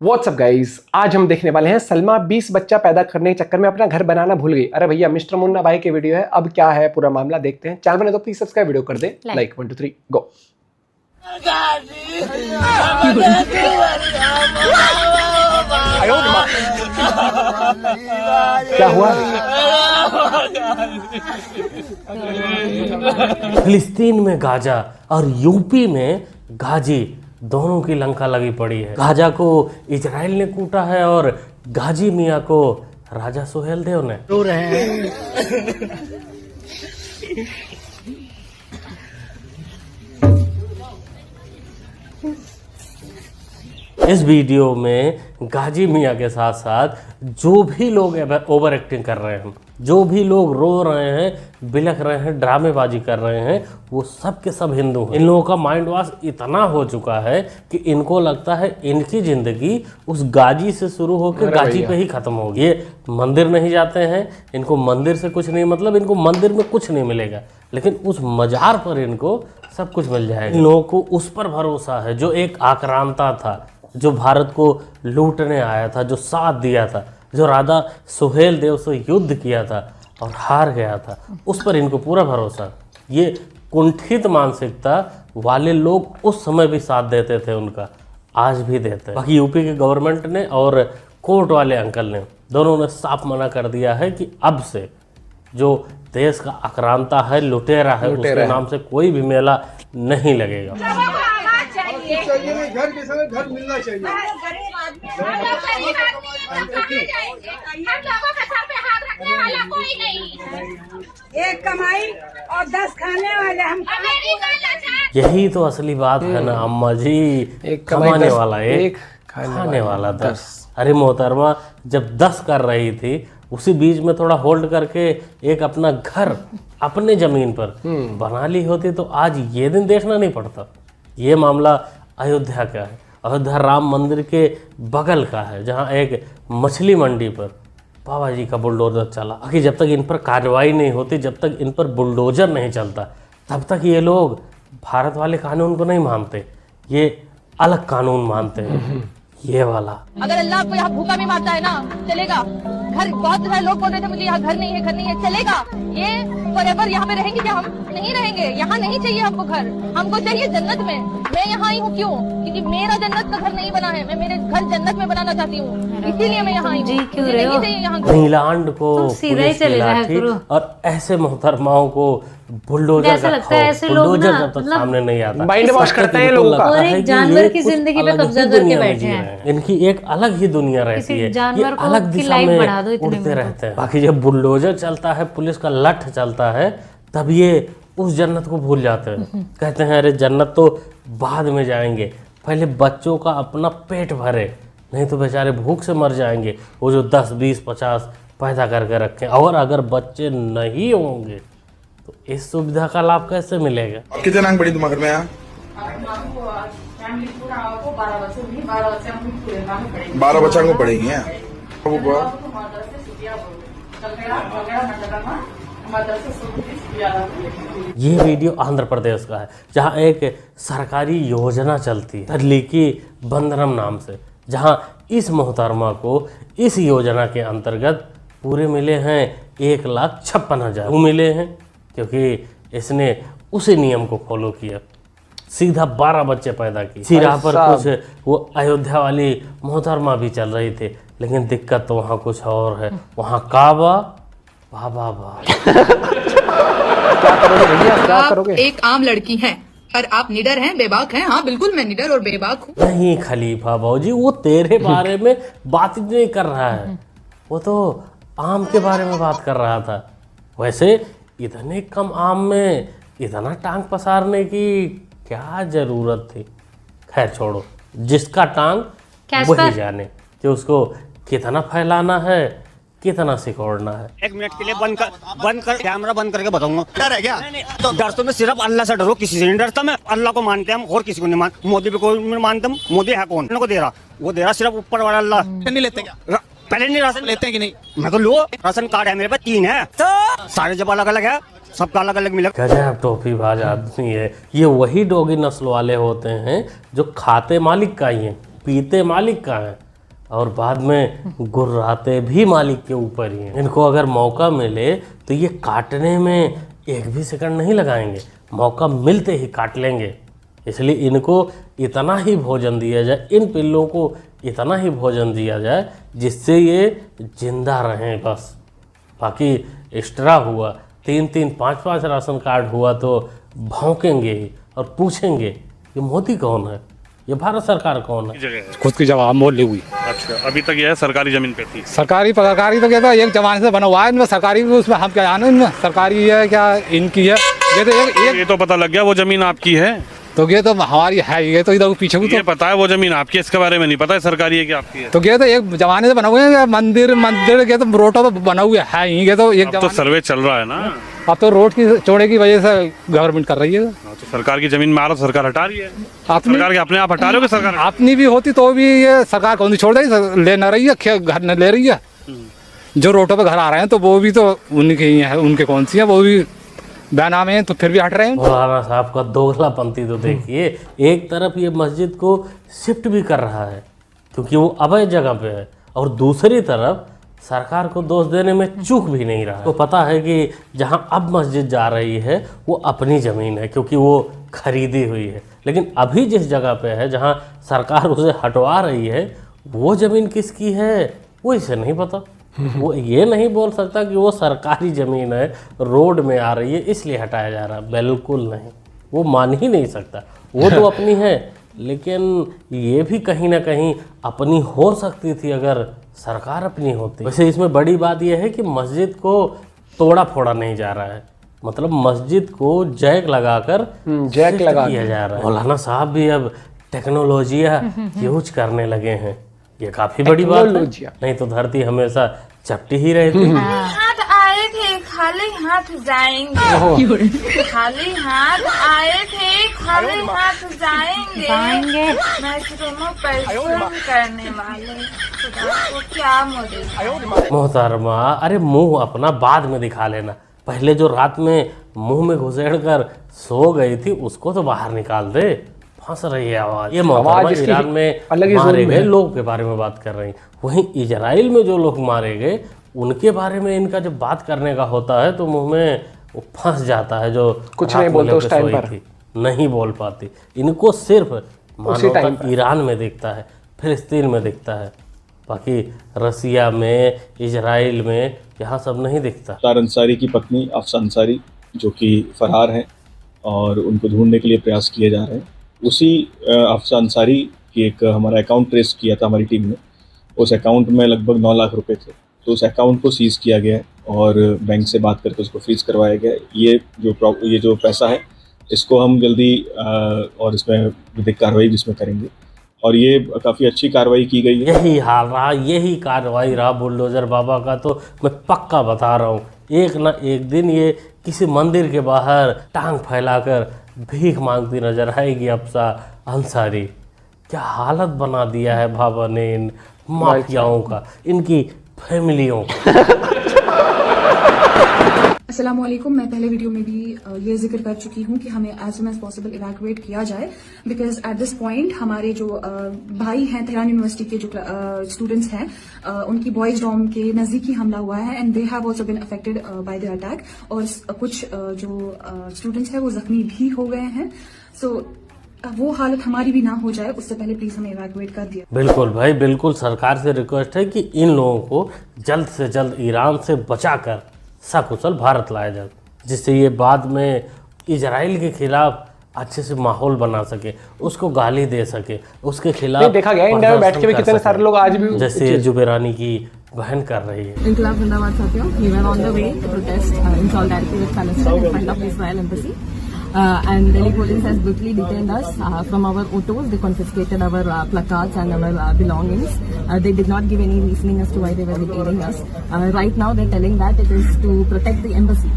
WhatsApp guys, आज हम देखने वाले हैं सलमा 20 बच्चा पैदा करने के चक्कर में अपना घर बनाना भूल गई। अरे भैया, मिस्टर मुन्ना भाई की वीडियो है। अब क्या है पूरा मामला देखते हैं। चैनल बने तो प्लीज सब्सक्राइब, वीडियो कर दे लाइक। 1 2 3 गो। क्या हुआ? फिलिस्तीन में गाजा और यूपी में गाजी, दोनों की लंका लगी पड़ी है। गाजा को इजराइल ने कूटा है और गाजी मियाँ को राजा सुहेल देव ने। रो रहे हैं। इस वीडियो में गाजी मियाँ के साथ साथ जो भी लोग ओवर एक्टिंग कर रहे हैं, जो भी लोग रो रहे हैं, बिलख रहे हैं, ड्रामेबाजी कर रहे हैं, वो सब के सब हिंदू हैं। इन लोगों का माइंड वॉश इतना हो चुका है कि इनको लगता है इनकी जिंदगी उस गाजी से शुरू होकर गाजी पे ही खत्म होगी। ये मंदिर नहीं जाते हैं, इनको मंदिर से कुछ नहीं मतलब, इनको मंदिर में कुछ नहीं मिलेगा, लेकिन उस मजार पर इनको सब कुछ मिल जाएगा। इन लोगों को उस पर भरोसा है जो एक आक्रांता था, जो भारत को लूटने आया था, जो साथ दिया था, जो राजा सुहेल देव से युद्ध किया था और हार गया था, उस पर इनको पूरा भरोसा। ये कुंठित मानसिकता वाले लोग उस समय भी साथ देते थे उनका, आज भी देते हैं। बाकी यूपी के गवर्नमेंट ने और कोर्ट वाले अंकल ने, दोनों ने साफ मना कर दिया है कि अब से जो देश का आक्रांता है, लुटेरा है, उसके नाम से कोई भी मेला नहीं लगेगा। घर के समय घर मिलना चाहिए। एक कमाई और 10 खाने वाले हम। यही तो असली बात है ना अम्मा जी, एक कमाने वाला एक, खाने वाला 10। अरे मोहतरमा, जब 10 कर रही थी उसी बीच में थोड़ा होल्ड करके एक अपना घर अपने जमीन पर बना ली होती तो आज ये दिन देखना नहीं पड़ता। ये मामला अयोध्या का है। अयोध्या राम मंदिर के बगल का है, जहाँ एक मछली मंडी पर बाबा जी का बुलडोजर चला। बाकी जब तक इन पर कार्रवाई नहीं होती, जब तक इन पर बुलडोजर नहीं चलता, तब तक ये लोग भारत वाले कानून को नहीं मानते, ये अलग कानून मानते हैं, ये वाला। अगर अल्लाह आपको यहाँ भूखा भी मारता है ना, चलेगा। घर बहुत सारे लोग बोल रहे थे मुझे यहाँ घर नहीं है, घर नहीं है, चलेगा। ये फॉरएवर यहाँ पे रहेंगे क्या? हम नहीं रहेंगे। यहाँ नहीं चाहिए हमको घर, हमको चाहिए जन्नत में। मैं यहाँ आई हूँ क्यों? क्योंकि मेरा जन्नत का घर नहीं बना है। मैं मेरे घर जन्नत में बनाना चाहती हूँ, इसीलिए मैं यहाँ आई हूँ। नहीं चाहिए यहाँ नीलांड को पुलिस की लाठी और ऐसे मोहतरमाओं को बुलडोजर का बुलडोजर जब तक सामने नहीं आता, माइंड वॉश करते हैं लोगों का। और एक जानवर की जिंदगी पे कब्जा करके बैठे हैं। इनकी एक अलग ही दुनिया रहती है, ये अलग दिशा में उड़ते रहते हैं। बाकी जब बुलडोजर चलता है, पुलिस का लठ चलता है, तब ये उस जन्नत को भूल जाते हैं। कहते हैं अरे जन्नत तो बाद में जाएंगे, पहले बच्चों का अपना पेट भरे, नहीं तो बेचारे भूख से मर जाएंगे। वो जो 10 20 50 पैदा करके रखें, और अगर बच्चे नहीं होंगे तो इस सुविधा का लाभ कैसे मिलेगा? कितने नांग पड़ी तुम्हारे घर में? यहाँ 12 बच्चों को पड़ेगी। ये वीडियो आंध्र प्रदेश का है, जहाँ एक सरकारी योजना चलती है तल्लीकी बंधनम नाम से, जहाँ इस मोहतरमा को इस योजना के अंतर्गत पूरे मिले हैं 1,56,000 मिले हैं, क्योंकि इसने उसी नियम को फॉलो किया, सीधा 12 बच्चे पैदा किए। इसी राह पर कुछ वो अयोध्या वाली मोहतरमा भी चल रही थी, लेकिन दिक्कत तो वहाँ कुछ और है। वहाँ काबा बाबा क्या करोगे भैया, क्या करोगे? एक आम लड़की है और आप निडर हैं, बेबाक हैं। हाँ बिल्कुल, मैं निडर और बेबाक हूँ। नहीं खलीफा बाबूजी, वो तेरे बारे में बात नहीं कर रहा है, वो तो आम के बारे में बात कर रहा था। वैसे इतने कम आम में इतना टांग पसारने की क्या जरूरत थी? खैर छोड़ो, जिसका टांग वही जाने कि उसको कितना फैलाना है, कितना सिकोड़ना है। 1 मिनट के लिए बंद कर कैमरा बंद करके बताऊंगा। डर है क्या? तो डर तो मैं सिर्फ अल्लाह से डरो, किसी से नहीं डरता मैं। अल्लाह को मानते हम और किसी को नहीं मानते। मोदी पे कोई नहीं मानते हम। मोदी है कौन? को दे रहा, वो दे रहा सिर्फ ऊपर वाला अल्लाह। नहीं लेते क्या? पहले नहीं राशन लेते हैं कि नहीं? मैं तो लो, राशन कार्ड है मेरे पास 3 है, सारे जब अलग अलग है, सबका अलग अलग मिला। गजब टोपी बाज आदमी है। ये वही डोगी नस्ल वाले होते हैं जो खाते मालिक का ही है, पीते मालिक का है, और बाद में गुर्राते भी मालिक के ऊपर ही हैं। इनको अगर मौका मिले तो ये काटने में एक भी सेकंड नहीं लगाएंगे, मौका मिलते ही काट लेंगे। इसलिए इनको इतना ही भोजन दिया जाए, इन पिल्लों को इतना ही भोजन दिया जाए जिससे ये जिंदा रहें बस। बाकी एक्स्ट्रा हुआ 3-3, 5-5 राशन कार्ड हुआ तो भौंकेंगे ही और पूछेंगे ये मोदी कौन है, ये भारत सरकार कौन है। खुद की जगह मोल ली हुई। अच्छा, अभी तक यह सरकारी जमीन पे थी? सरकारी तो कहता है एक जमाने से बना हुआ है, इनमें सरकारी उसमें हम क्या जाने, इनमें सरकारी है क्या इनकी है। ये तो ये तो पता लग गया वो जमीन आपकी है, तो ये तो हमारी है, ये तो इधर पीछे ये पता है वो जमीन आपकी है, इसके बारे में नहीं पता है सरकारी है कि आपकी है। तो ये तो एक जमाने से बना हुए हैं, मंदिर के तो रोडों पर बना हुआ है ही। ये तो एक तो सर्वे चल रहा है ना, अब तो रोड की चौड़े की वजह से गवर्नमेंट कर रही है। तो सरकार की जमीन में आ रहा, सरकार हटा रही है। सरकार के अपने आप हटा रहे हो कि सरकार अपनी भी होती तो भी ये सरकार कौन सी छोड़ रही, ले ना रही है, घर न ले रही है। जो रोडों पे घर आ रहे हैं तो वो भी तो उनके ही है, उनके कौन सी है, वो भी बेनामे हैं तो फिर भी हट रहे हैं। मौलाना साहब का दोगलापंती तो देखिए, एक तरफ ये मस्जिद को शिफ्ट भी कर रहा है क्योंकि वो अवैध जगह पे है, और दूसरी तरफ सरकार को दोष देने में चूक भी नहीं रहा है। तो पता है कि जहां अब मस्जिद जा रही है वो अपनी ज़मीन है क्योंकि वो खरीदी हुई है, लेकिन अभी जिस जगह पे है जहां सरकार उसे हटवा रही है वो ज़मीन किसकी है वो इसे नहीं पता। वो ये नहीं बोल सकता कि वो सरकारी ज़मीन है, रोड में आ रही है इसलिए हटाया जा रहा है, बिल्कुल नहीं, वो मान ही नहीं सकता। वो तो अपनी है, लेकिन ये भी कहीं ना कहीं अपनी हो सकती थी अगर सरकार अपनी होती। वैसे इसमें बड़ी बात यह है कि मस्जिद को तोड़ा फोड़ा नहीं जा रहा है, मतलब मस्जिद को जैक लगाकर जैक लगा किया जा रहा है। मौलाना साहब भी अब टेक्नोलॉजिया यूज करने लगे हैं, ये काफी बड़ी बात है। नहीं तो धरती हमेशा चपटी ही रहती। हाथ आए थे खाली हाथ जाएंगे, खाली हाथ आए थे खाली हाथ जाएंगे। मैं दोनों परिश्रम करने वाले खुदा को क्या मोदी। मोहतरमा, अरे मुंह अपना बाद में दिखा लेना, पहले जो रात में मुंह में घुसेड़ कर सो गई थी उसको तो बाहर निकाल दे। फंस रही है आवाज। ये मोहतरमा ईरान में मारे गए लोग के बारे में बात कर रही, वहीं इजराइल में जो लोग मारे गए उनके बारे में इनका जब बात करने का होता है तो मुंह में वो फंस जाता है। जो कुछ नहीं बोलते उस टाइम पर, नहीं बोल पाती। इनको सिर्फ उसी टाइम ईरान में दिखता है, फिलिस्तीन में दिखता है, बाकी रसिया में इजराइल में यहाँ सब नहीं दिखता। अफ्तार अंसारी की पत्नी अफसा अंसारी जो कि फरार हैं और उनको ढूंढने के लिए प्रयास किए जा रहे हैं, उसी अफसा अंसारी की एक हमारा अकाउंट ट्रेस किया था हमारी टीम ने। उस अकाउंट में लगभग 9 लाख रुपए थे, तो उस अकाउंट को सीज़ किया गया है और बैंक से बात करके उसको फ्रीज करवाया गया है। ये जो पैसा है इसको हम जल्दी और इसमें विधिक कार्रवाई जिसमें करेंगे, और ये काफ़ी अच्छी कार्रवाई की गई है। यही हाल रहा, यही कार्रवाई रहा बुलडोज़र बाबा का, तो मैं पक्का बता रहा हूँ एक ना एक दिन ये किसी मंदिर के बाहर टांग फैलाकर भीख मांगती नजर आएगी अफसा अंसारी। क्या हालत बना दिया है बाबा ने इन माफियाओं का, इनकी फैमिलियों का। अस्सलाम वालेकुम। मैं पहले वीडियो में भी ये जिक्र कर चुकी हूँ कि हमें as soon as possible evacuate किया जाए, बिकॉज एट दिस पॉइंट हमारे जो भाई हैं तेहरान यूनिवर्सिटी के जो स्टूडेंट्स हैं उनकी बॉयज डॉर्म के नजदीकी हमला हुआ है and they have also been affected by the attack, और कुछ जो स्टूडेंट्स हैं वो जख्मी भी हो गए हैं। सो वो हालत हमारी भी ना हो जाए उससे पहले प्लीज हमें इवैक्यूएट कर दिया। बिल्कुल भाई, बिल्कुल सरकार से रिक्वेस्ट है कि इन लोगों को जल्द से जल्द ईरान से बचाकर सकुशल भारत लाया जाए, जिससे ये बाद में इजराइल के खिलाफ अच्छे से माहौल बना सके, उसको गाली दे सके, उसके खिलाफ देखा गया इंडिया में बैठ के भी कितने सारे लोग आज भी, जैसे जुबेरानी की बहन कर रही है। इनकलाब जिंदाबाद साथियों, we were on the way to protest in solidarity with Palestine in front of Israel embassy. And Delhi police has brutally detained us from our autos. They confiscated our placards and our belongings. They did not give any reasoning as to why they were detaining us. Right now they're telling that it is to protect the embassy.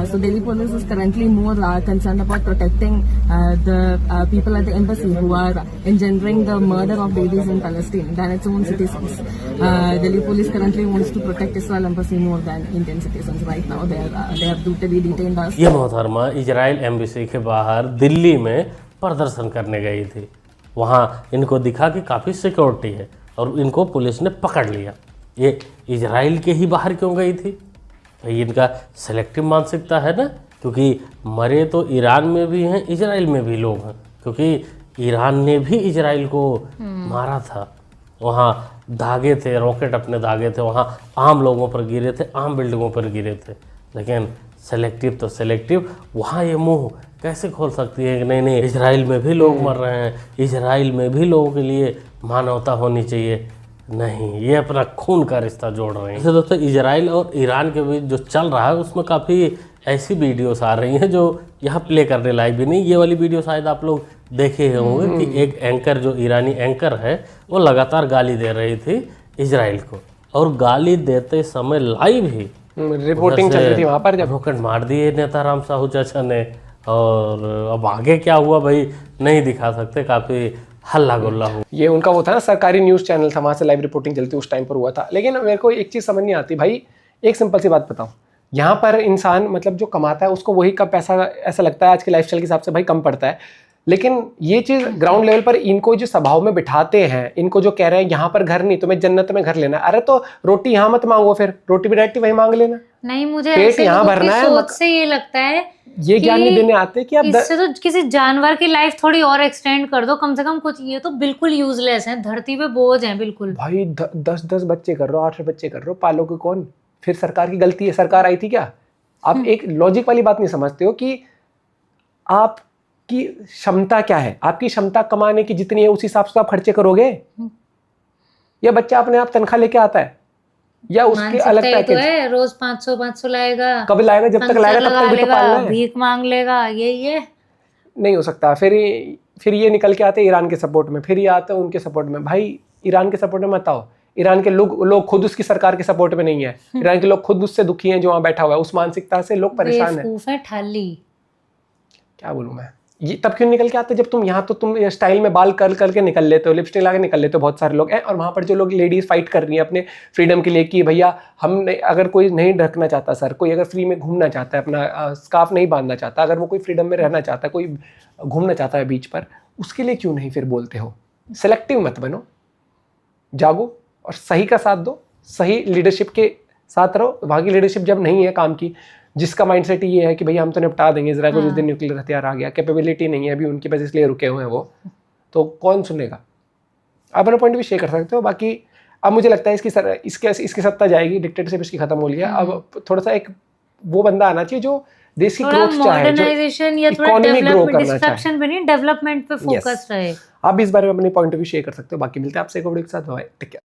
So Delhi police is currently more concerned about protecting the people at the embassy who are engendering the murder of babies in Palestine than its own citizens. Delhi police currently wants to protect Israel embassy more than Indian citizens. Right now they have brutally detained us. ये मोहतरमा Israel embassy के बाहर दिल्ली में प्रदर्शन करने गई थी। वहाँ इनको दिखा कि काफ़ी सिक्योरिटी है और इनको पुलिस ने पकड़ लिया। ये इजराइल के ही बाहर क्यों गई थी भाई? इनका सेलेक्टिव मानसिकता है ना, क्योंकि मरे तो ईरान में भी हैं, इजराइल में भी लोग हैं, क्योंकि ईरान ने भी इजराइल को मारा था। वहाँ दागे थे, रॉकेट अपने दागे थे, वहाँ आम लोगों पर गिरे थे, आम बिल्डिंगों पर गिरे थे। लेकिन सेलेक्टिव तो सेलेक्टिव, वहाँ ये मुंह कैसे खोल सकती है कि नहीं नहीं इजराइल में भी लोग मर रहे हैं, इजराइल में भी लोगों के लिए मानवता होनी चाहिए। नहीं, ये अपना खून का रिश्ता जोड़ रहे हैं। वैसे दोस्तों इजराइल और ईरान के बीच जो चल रहा है उसमें काफ़ी ऐसी वीडियोस आ रही हैं जो यहाँ प्ले करने लायक भी नहीं। ये वाली वीडियो शायद आप लोग देखे होंगे कि एक एंकर जो ईरानी एंकर है वो लगातार गाली दे रही थी इजराइल को, और गाली देते समय लाइव ही रिपोर्टिंग चल रही थी वहाँ पर, जब रॉकेट मार दिए नेताराम साहू चाचा ने। और अब आगे क्या हुआ भाई नहीं दिखा सकते, काफ़ी हल्ला गुल्ला हो। ये उनका वो था ना, सरकारी न्यूज़ चैनल था, वहाँ से लाइव रिपोर्टिंग चलती उस टाइम पर हुआ था। लेकिन मेरे को एक चीज़ समझ नहीं आती भाई, एक सिंपल सी बात बताऊँ, यहाँ पर इंसान मतलब जो कमाता है उसको वही का पैसा ऐसा लगता है आज के लाइफस्टाइल के हिसाब से भाई कम पड़ता है। लेकिन ये चीज़ ग्राउंड लेवल पर इनको जो सभाओं में बिठाते हैं, इनको जो कह रहे हैं यहाँ पर घर नहीं, तुम्हें जन्नत में घर लेना, अरे तो रोटी यहाँ मत मांगो, फिर रोटी भी डायरेक्ट वहीं मांग लेना। नहीं, मुझे पेट यहाँ भरना है, सोच से ये लगता है ये ज्ञान नहीं देने आते कि आप इससे तो किसी जानवर की लाइफ थोड़ी और एक्सटेंड कर दो कम से कम कुछ। ये तो बिल्कुल यूजलेस है, धरती पे बोझ है बिल्कुल। भाई 10 बच्चे कर रहे हो, 8 बच्चे कर रहे हो, पालोगे कौन? फिर सरकार की गलती है, सरकार आई थी क्या? आप एक लॉजिक वाली बात नहीं समझते हो कि आपकी क्षमता क्या है, आपकी क्षमता कमाने की जितनी है उस हिसाब से आप खर्चे करोगे, या बच्चा अपने आप तनख्वाह लेके आता है, या उसके अलग पैकेज तो है, रोज 500 लाएगा, कब लाएगा? जब तक लाएगा तब तक भी तो पालना है, भीख मांग लेगा, ये नहीं हो सकता। फिर ये निकल के आते ईरान के सपोर्ट में, फिर ये आते हैं उनके सपोर्ट में। भाई ईरान के सपोर्ट में मत आओ, ईरान के लोग खुद उसकी सरकार के सपोर्ट में नहीं है, ईरान के लोग खुद उससे दुखी हैं जो वहाँ बैठा हुआ है, उस मानसिकता से लोग परेशान है। ठाली क्या बोलूँ मैं, ये तब क्यों निकल के आते जब तुम यहाँ तो तुम स्टाइल में बाल कर करके निकल लेते हो, लिपस्टिक लगा के निकल लेते हो बहुत सारे लोग हैं, और वहाँ पर जो लोग लेडीज फाइट कर रही हैं अपने फ्रीडम के लिए कि भैया हम अगर कोई नहीं ढकना चाहता सर, कोई अगर फ्री में घूमना चाहता है, अपना स्कार्फ नहीं बांधना चाहता, अगर वो कोई फ्रीडम में रहना चाहता है, कोई घूमना चाहता है बीच पर, उसके लिए क्यों नहीं फिर बोलते हो? सेलेक्टिव मत बनो, जागो और सही का साथ दो, सही लीडरशिप के साथ रहो। वहाँ की लीडरशिप जब नहीं है काम की, जिसका माइंडसेट ये है कि भैया हम तो निपटा देंगे, इजराइल को जिस दिन न्यूक्लियर हथियार आ गया, कैपेबिलिटी नहीं है अभी उनके पास, इसलिए रुके हुए हैं वो, तो कौन सुनेगा? आप अपना पॉइंट भी शेयर कर सकते हो। बाकी अब मुझे लगता है इसकी सत्ता जाएगी, डिक्टेटरशिप इसकी खत्म हो गया। अब थोड़ा सा एक वो बंदा आना चाहिए जो देश की ग्रोथ चाहे, जो इकोनॉमी ग्रो करना चाहे, डेवलपमेंट पे फोकस रहे। आप इस बारे में अपनी पॉइंट ऑफ व्यू शेयर कर सकते हो। बाकी मिलते हैं आपसे एक वीडियो के साथ। Bye, take care.